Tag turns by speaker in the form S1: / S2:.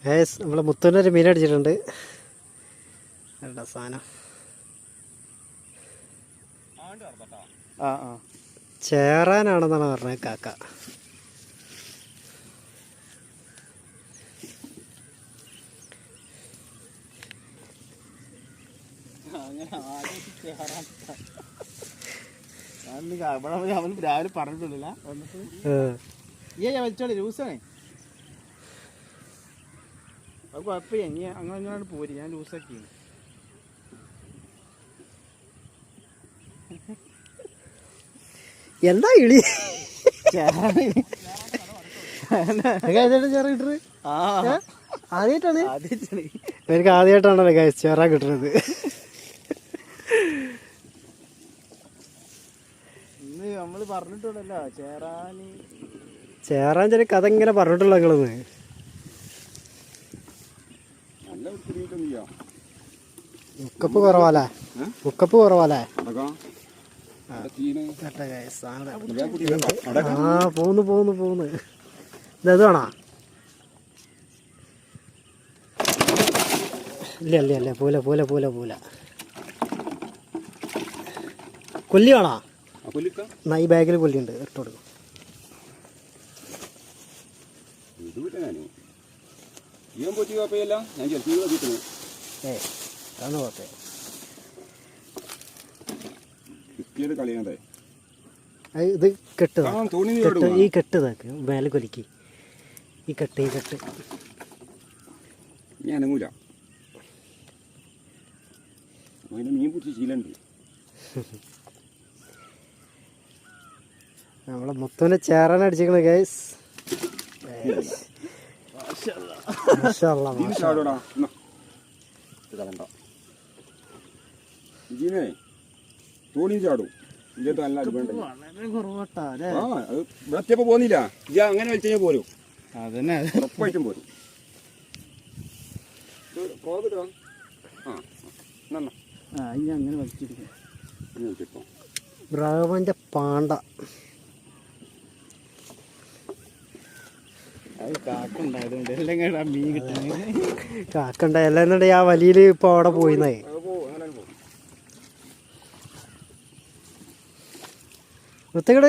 S1: നമ്മൾ മുത്തൂനൊരു മീൻ അടിച്ചിട്ടുണ്ട്. നല്ല സാധനം. ചേറാനാണെന്നാണ് പറഞ്ഞത് കാക്ക.
S2: രാവിലെ പറഞ്ഞിട്ടില്ല വലിച്ചോളി ലൂസാണേ. അത് കുഴപ്പമില്ല. ഇനി അങ്ങനെ പോരി. ഞാൻ ലൂസാക്കി.
S1: എന്താ ഇളി ചേറിട്ടത്? ആദ്യമായിട്ടാണ് എനിക്ക് ആദ്യമായിട്ടാണല്ലോ ചേറാൻ കിട്ടുന്നത്.
S2: ഇന്ന് നമ്മള് പറഞ്ഞിട്ടുണ്ടല്ലോ
S1: ചേറാൻ ചെറിയ കഥ ഇങ്ങനെ പറഞ്ഞിട്ടുള്ള നിങ്ങളൊന്ന്. ഉക്കപ്പ് കുറവാലേ? ഉക്കപ്പ് കുറവാലേ? പോന്ന് ഇത് വേണോ? ഇല്ല പൂല കൊല്ലി വേണോ? എന്നാ ഈ ബാഗിൽ കൊല്ലിയുണ്ട്, ഇട്ട് കൊടുക്കും. അതാണ് കുഴപ്പം. ഇത് കെട്ട്, ഈ കെട്ട് ഇതാക്ക് മേലെ കൊലിക്ക്. ഈ കെട്ട്
S3: ഞാനങ്ങൂല. മീൻ പിടിച്ച് ശീലമുണ്ട്.
S1: നമ്മളെ മുത്തൂനെ ചേറാൻ അടിച്ചിരിക്കണ ഗൈസ്.
S3: തോണിയും ചാടും. ഇവിടെ പോന്നില്ല. ഇജ അങ്ങനെ വലിച്ചാൽ പോരും.
S2: അതന്നെ
S3: ഉറപ്പായിട്ടും പോരും.
S2: അങ്ങനെ വലിച്ചിരിക്കും.
S1: ബ്രാവന്റെ പാണ്ട കാക്കണ്ട എല്ലാം ആ വലിയില് ഇപ്പൊ അവിടെ പോയിന്നേ. മുത്തക്കട